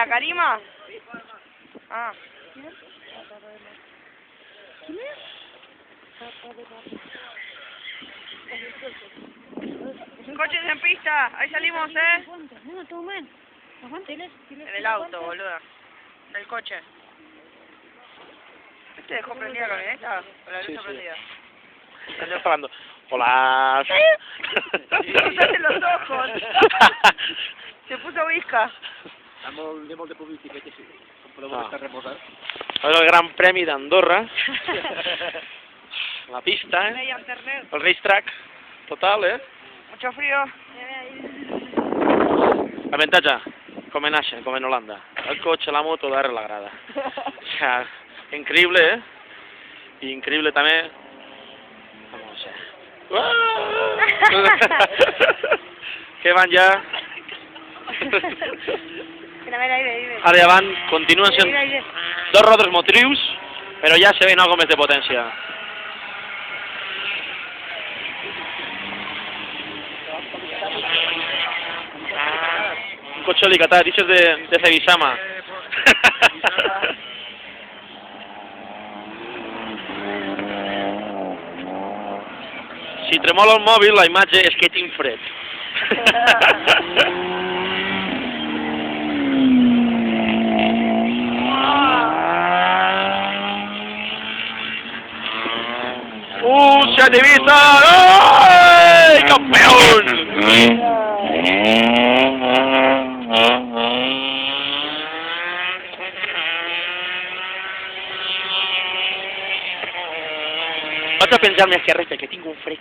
la Karima? Ah. ¿Quién es? Coches en pista, ahí salimos, No, todo mal. Aguante. En el auto, boludo. El coche. ¿Este dejó prendida la camioneta? ¿O la luz está prendida? Estoy hablando. Hola. Cruzaste los ojos. Se puso visca. Anem de publicitat així. Com podeu estar reposar. Ahora el Gran Premi d'Andorra. La pista, Media internet. el racetrack. Total, Mucho frío. Avantatge, com en Asia, com en Holanda. El cotxe, la moto, darrere la grada. O sea, increíble, Y increíble también. Vamos que van ja. Ara ja van, continuen sent dos rodes motrius, però ja se ven algo més de potència. Un cotxe alicatat, això és de Cebisama. Si tremola el mòbil, la imatge és que tinc fred. ¡Se divisa! ¡Ay, campeón! Vaig a pensar-me a esquerra que tinc un fred.